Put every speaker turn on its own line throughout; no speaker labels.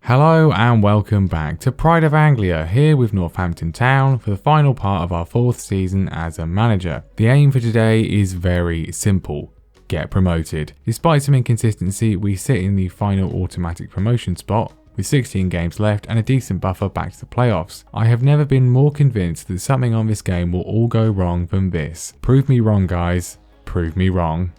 Hello and welcome back to Pride of Anglia, here with Northampton Town for the final part of our 4th season as a manager. The aim for today is very simple: get promoted. Despite some inconsistency, we sit in the final automatic promotion spot with 16 games left and a decent buffer back to the playoffs. I have never been more convinced that something on this game will all go wrong than this. Prove me wrong, guys. Prove me wrong.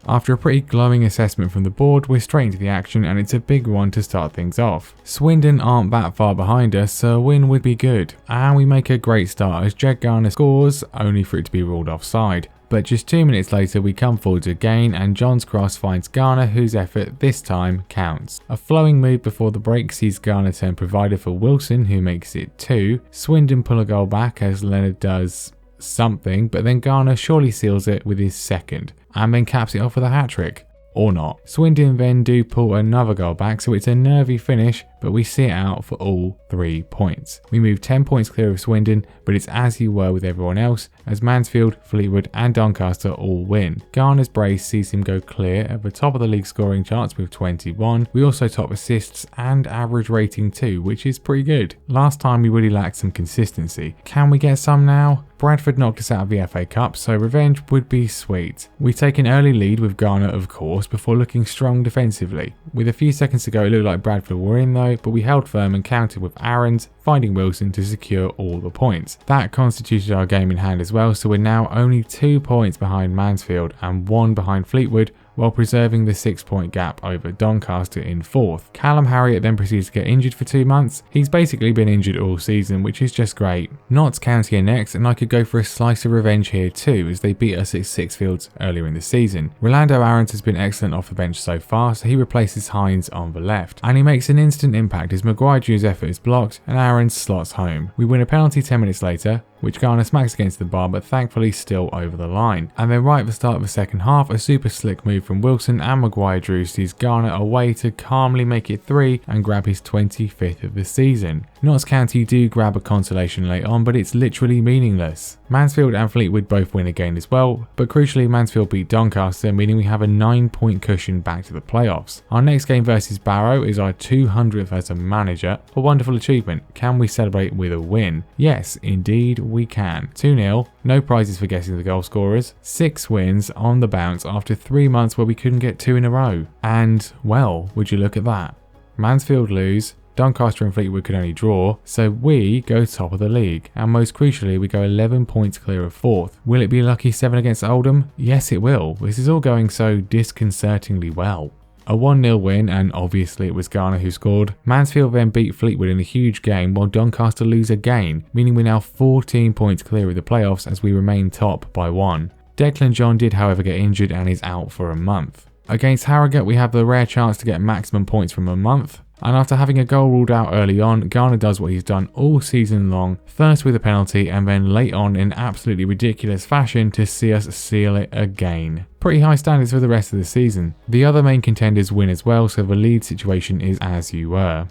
After a pretty glowing assessment from the board, we're straight into the action, and it's a big one to start things off. Swindon aren't that far behind us, so a win would be good. And we make a great start as Jed Garner scores, only for it to be ruled offside. But just 2 minutes later we come forward again and John's cross finds Garner, whose effort this time counts. A flowing move before the break sees Garner turn provider for Wilson, who makes it 2. Swindon pull a goal back as Leonard does something, but then Garner surely seals it with his second and then caps it off with a hat-trick. Or not. Swindon then do pull another goal back, so it's a nervy finish, but we see it out for all 3 points. We move 10 points clear of Swindon, but it's as you were with everyone else, as Mansfield, Fleetwood and Doncaster all win. Garner's brace sees him go clear at the top of the league scoring charts with 21. We also top assists and average rating too, which is pretty good. Last time we really lacked some consistency. Can we get some now? Bradford knocked us out of the FA Cup, so revenge would be sweet. We take an early lead with Garner, of course, before looking strong defensively. With a few seconds to go, it looked like Bradford were in though, but we held firm and countered with Aarons, finding Wilson to secure all the points. That constituted our game in hand as well, so we're now only 2 points behind Mansfield and 1 behind Fleetwood, while preserving the 6-point gap over Doncaster in 4th. Callum Harriott then proceeds to get injured for 2 months. He's basically been injured all season, which is just great. Notts County are next, and I could go for a slice of revenge here too, as they beat us at Sixfields earlier in the season. Rolando Aarons has been excellent off the bench so far, so he replaces Hines on the left. And he makes an instant impact as Maguire Drew's effort is blocked and Aarons slots home. We win a penalty 10 minutes later, which Garner smacks against the bar, but thankfully still over the line. And then right at the start of the second half, a super slick move from Wilson and Maguire Drew sees Garner away to calmly make it 3 and grab his 25th of the season. Notts County do grab a consolation late on, but it's literally meaningless. Mansfield and Fleetwood both win again as well, but crucially Mansfield beat Doncaster, meaning we have a 9-point cushion back to the playoffs. Our next game versus Barrow is our 200th as a manager, a wonderful achievement. Can we celebrate with a win? Yes, indeed we can. 2-0, no prizes for guessing the goal scorers, 6 wins on the bounce after 3 months where we couldn't get 2 in a row. And, well, would you look at that? Mansfield lose, Doncaster and Fleetwood could only draw, so we go top of the league, and most crucially we go 11 points clear of 4th. Will it be lucky 7 against Oldham? Yes it will. This is all going so disconcertingly well. A 1-0 win, and obviously it was Garner who scored. Mansfield then beat Fleetwood in a huge game while Doncaster lose again, meaning we're now 14 points clear of the playoffs as we remain top by 1. Declan John did however get injured and is out for a month. Against Harrogate we have the rare chance to get maximum points from a month. And after having a goal ruled out early on, Garner does what he's done all season long, first with a penalty and then late on in absolutely ridiculous fashion to see us seal it again. Pretty high standards for the rest of the season. The other main contenders win as well, so the lead situation is as you were.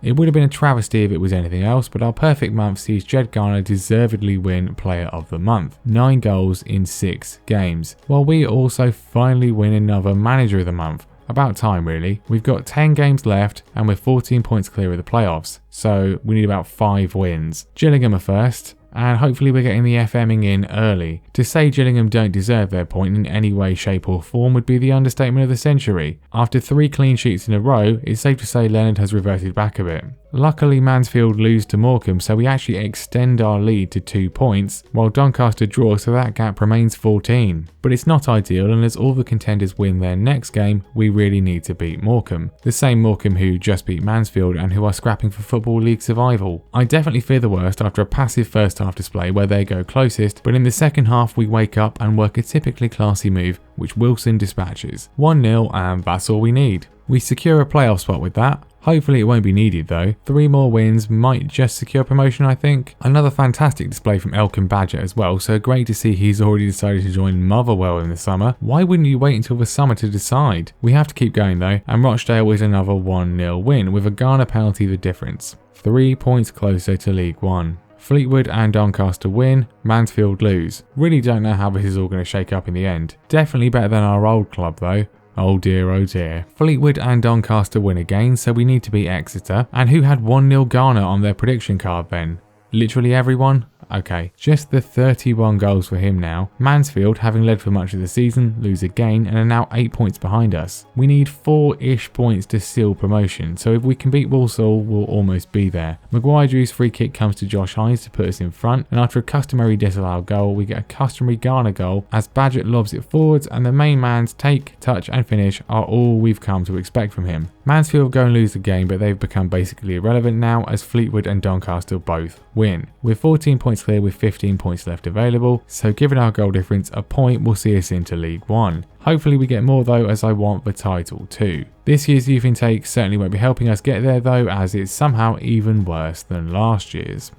It would have been a travesty if it was anything else, but our perfect month sees Jed Garner deservedly win Player of the Month. 9 goals in 6 games, while we also finally win another Manager of the Month. About time really. We've got 10 games left and we're 14 points clear of the playoffs, so we need about 5 wins. Gillingham are first, and hopefully we're getting the FMing in early. To say Gillingham don't deserve their point in any way, shape or form would be the understatement of the century. After 3 clean sheets in a row, it's safe to say Leonard has reverted back a bit. Luckily Mansfield lose to Morecambe, so we actually extend our lead to 2 points, while Doncaster draws, so that gap remains 14. But it's not ideal, and as all the contenders win their next game, we really need to beat Morecambe. The same Morecambe who just beat Mansfield and who are scrapping for Football League survival. I definitely fear the worst after a passive first half display where they go closest, but in the second half we wake up and work a typically classy move, which Wilson dispatches. 1-0 and that's all we need. We secure a playoff spot with that. Hopefully it won't be needed though. 3 more wins might just secure promotion, I think. Another fantastic display from Elkin Badger as well, so great to see he's already decided to join Motherwell in the summer. Why wouldn't you wait until the summer to decide? We have to keep going though, and Rochdale is another 1-0 win with a Garner penalty the difference. 3 points closer to League One. Fleetwood and Doncaster win, Mansfield lose. Really don't know how this is all going to shake up in the end. Definitely better than our old club though. Oh dear, oh dear. Fleetwood and Doncaster win again, so we need to beat Exeter. And who had 1-0 Ghana on their prediction card then? Literally everyone? Okay, just the 31 goals for him now. Mansfield, having led for much of the season, lose again and are now 8 points behind us. We need 4-ish points to seal promotion, so if we can beat Walsall, we'll almost be there. Maguire-Drew's free kick comes to Josh Hines to put us in front, and after a customary disallowed goal, we get a customary Ghana goal as Badgett lobs it forwards, and the main man's take, touch and finish are all we've come to expect from him. Mansfield go and lose the game, but they've become basically irrelevant now as Fleetwood and Doncaster both win. We're 14 points clear with 15 points left available, so given our goal difference, a point will see us into League 1. Hopefully we get more though, as I want the title too. This year's youth intake certainly won't be helping us get there though, as it's somehow even worse than last year's.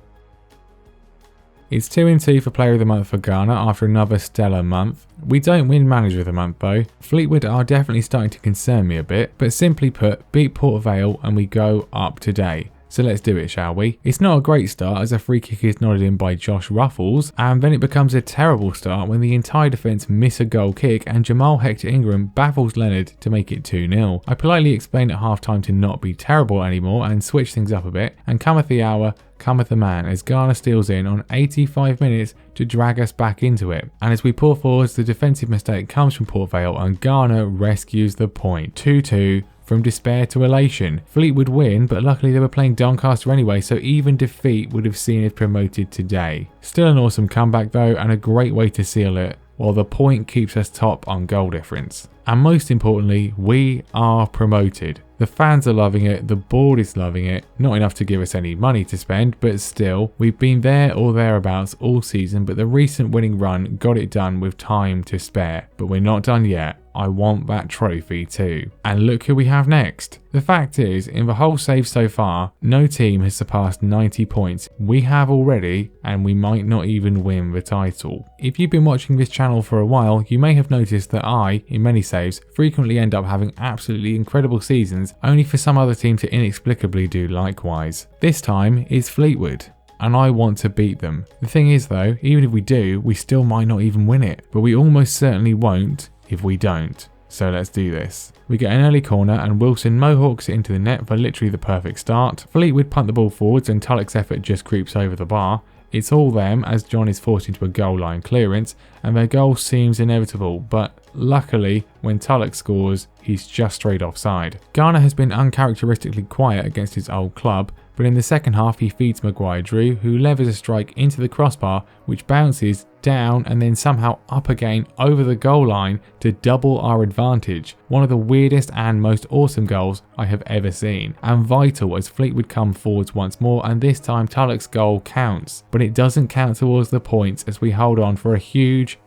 It's 2-2 for Player of the Month for Ghana after another stellar month. We don't win Manager of the Month though. Fleetwood are definitely starting to concern me a bit, but simply put, beat Port Vale and we go up today. So let's do it, shall we? It's not a great start as a free kick is nodded in by Josh Ruffles, and then it becomes a terrible start when the entire defence miss a goal kick and Jamal Hector Ingram baffles Leonard to make it 2-0. I politely explained at half time to not be terrible anymore and switch things up a bit, and cometh the hour, cometh the man as Ghana steals in on 85 minutes to drag us back into it. And as we pour forwards, the defensive mistake comes from Port Vale and Ghana rescues the point. 2-2. From despair to elation. Fleetwood win, but luckily they were playing Doncaster anyway, so even defeat would have seen us promoted today. Still an awesome comeback though, and a great way to seal it, while the point keeps us top on goal difference. And most importantly, we are promoted. The fans are loving it, the board is loving it, not enough to give us any money to spend, but still, we've been there or thereabouts all season, but the recent winning run got it done with time to spare. But we're not done yet. I want that trophy too. And look who we have next. The fact is, in the whole save so far, no team has surpassed 90 points. We have already, and we might not even win the title. If you've been watching this channel for a while, you may have noticed that I, in many saves, frequently end up having absolutely incredible seasons, only for some other team to inexplicably do likewise. This time is Fleetwood, and I want to beat them. The thing is though, even if we do, we still might not even win it, but we almost certainly won't if we don't. So let's do this. We get an early corner and Wilson mohawks it into the net for literally the perfect start. Fleetwood punt the ball forwards and Tulloch's effort just creeps over the bar. It's all them as John is forced into a goal line clearance and their goal seems inevitable, but luckily when Tulloch scores, he's just straight offside. Ghana has been uncharacteristically quiet against his old club, but in the second half he feeds Maguire-Drew, who levers a strike into the crossbar which bounces down and then somehow up again over the goal line to double our advantage. One of the weirdest and most awesome goals I have ever seen, and vital as Fleetwood come forwards once more, and this time Tulloch's goal counts, but it doesn't count towards the points as we hold on for a huge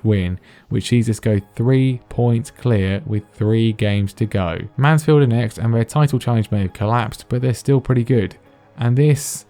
win, which sees us go 3 points clear with 3 games to go. Mansfield are next and their title challenge may have collapsed, but they're still pretty good. And this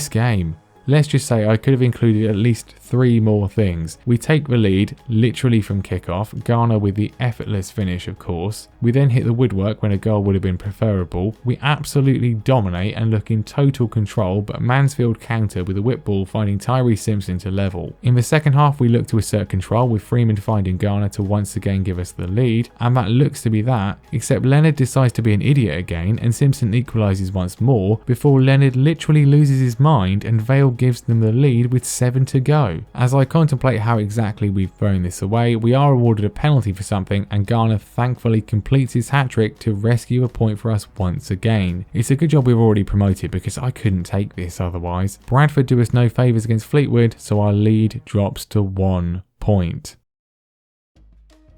game, let's just say I could have included at least 3 more things. We take the lead literally from kickoff, Ghana with the effortless finish of course. We then hit the woodwork when a goal would have been preferable. We absolutely dominate and look in total control, but Mansfield counter with a whip ball finding Tyree Simpson to level. In the second half we look to assert control with Freeman finding Ghana to once again give us the lead, and that looks to be that, except Leonard decides to be an idiot again and Simpson equalises once more before Leonard literally loses his mind and Vale gives them the lead with 7 to go. As I contemplate how exactly we've thrown this away, we are awarded a penalty for something and Ghana thankfully completes his hat-trick to rescue a point for us once again. It's a good job we've already promoted because I couldn't take this otherwise. Bradford do us no favours against Fleetwood, so our lead drops to 1 point.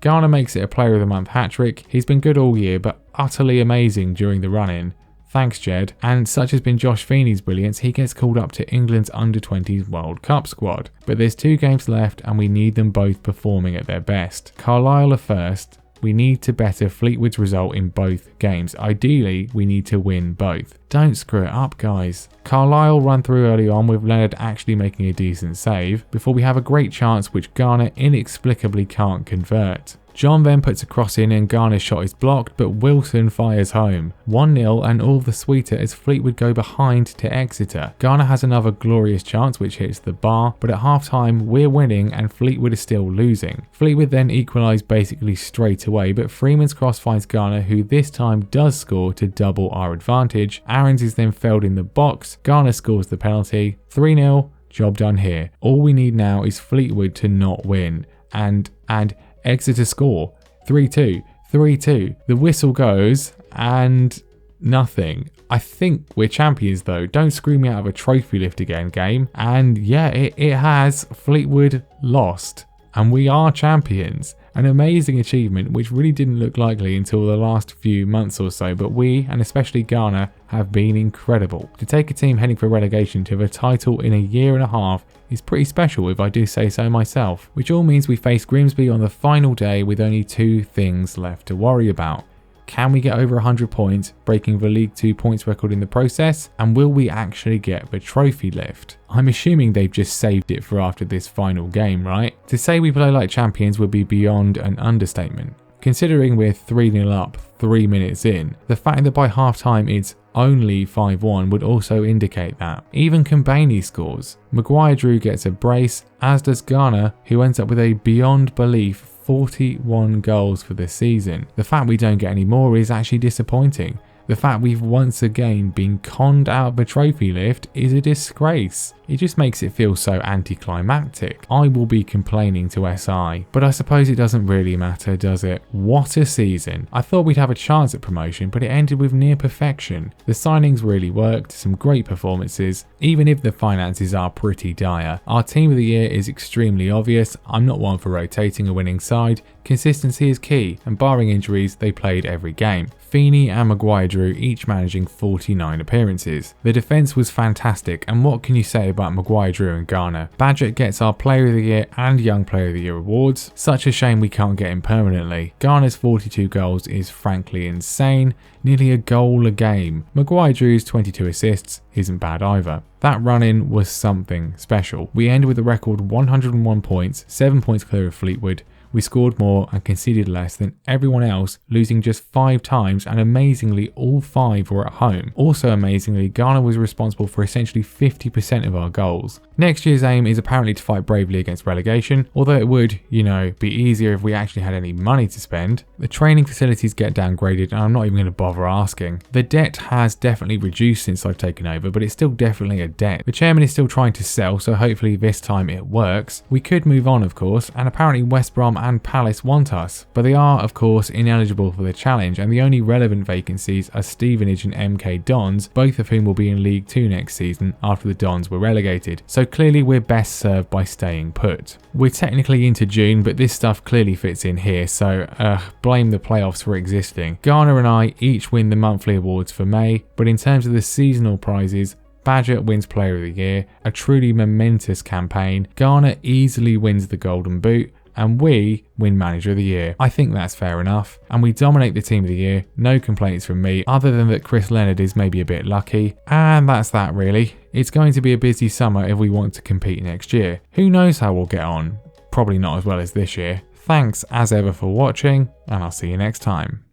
Ghana makes it a Player of the Month hat-trick. He's been good all year but utterly amazing during the run-in. Thanks Jed, and such has been Josh Feeney's brilliance, he gets called up to England's under-20s World Cup squad. But there's 2 games left and we need them both performing at their best. Carlisle are first. We need to better Fleetwood's result in both games. Ideally, we need to win both. Don't screw it up, guys. Carlisle run through early on with Leonard actually making a decent save before we have a great chance which Ghana inexplicably can't convert. John then puts a cross in and Garner's shot is blocked, but Wilson fires home. 1-0 and all the sweeter as Fleetwood go behind to Exeter. Garner has another glorious chance which hits the bar, but at half time we're winning and Fleetwood is still losing. Fleetwood then equalise basically straight away, but Freeman's cross finds Garner, who this time does score to double our advantage. Aarons is then felled in the box. Garner scores the penalty. 3-0, job done here. All we need now is Fleetwood to not win. And Exeter score. 3-2. 3-2. The whistle goes and nothing. I think we're champions though. Don't screw me out of a trophy lift again game. And yeah, it has. Fleetwood lost. And we are champions. An amazing achievement which really didn't look likely until the last few months or so, but we, and especially Garner, have been incredible. To take a team heading for relegation to the title in a year and a half is pretty special if I do say so myself, which all means we face Grimsby on the final day with only 2 things left to worry about. Can we get over 100 points, breaking the League 2 points record in the process? And will we actually get the trophy lift? I'm assuming they've just saved it for after this final game, right? To say we play like champions would be beyond an understatement. Considering we're 3-0 up 3 minutes in, the fact that by half time it's only 5-1 would also indicate that. Even Combaney scores. Maguire-Drew gets a brace, as does Garner, who ends up with a beyond belief 41 goals for the season. The fact we don't get any more is actually disappointing. The fact we've once again been conned out of the trophy lift is a disgrace. It just makes it feel so anticlimactic. I will be complaining to SI, but I suppose it doesn't really matter, does it? What a season. I thought we'd have a chance at promotion, but it ended with near perfection. The signings really worked, some great performances, even if the finances are pretty dire. Our team of the year is extremely obvious. I'm not one for rotating a winning side. Consistency is key, and barring injuries, they played every game. Feeney and Maguire-Drew each managing 49 appearances. The defence was fantastic, and what can you say about Maguire-Drew and Garner? Badgett gets our Player of the Year and Young Player of the Year awards. Such a shame we can't get him permanently. Garner's 42 goals is frankly insane, nearly a goal a game. Maguire-Drew's 22 assists isn't bad either. That run-in was something special. We ended with a record 101 points, 7 points clear of Fleetwood. We scored more and conceded less than everyone else, losing just 5 times, and amazingly all 5 were at home. Also amazingly, Garner was responsible for essentially 50% of our goals. Next year's aim is apparently to fight bravely against relegation, although it would, be easier if we actually had any money to spend. The training facilities get downgraded and I'm not even going to bother asking. The debt has definitely reduced since I've taken over, but it's still definitely a debt. The chairman is still trying to sell, so hopefully this time it works. We could move on of course, and apparently West Brom and Palace want us, but they are of course ineligible for the challenge, and the only relevant vacancies are Stevenage and MK Dons, both of whom will be in League 2 next season after the Dons were relegated. So clearly we're best served by staying put. We're technically into June, but this stuff clearly fits in here, so blame the playoffs for existing. Garner and I each win the monthly awards for May, but in terms of the seasonal prizes, Badgett wins Player of the Year, a truly momentous campaign. Garner easily wins the Golden Boot, and we win Manager of the Year. I think that's fair enough. And we dominate the Team of the Year. No complaints from me, other than that Chris Leonard is maybe a bit lucky. And that's that really. It's going to be a busy summer if we want to compete next year. Who knows how we'll get on? Probably not as well as this year. Thanks as ever for watching, and I'll see you next time.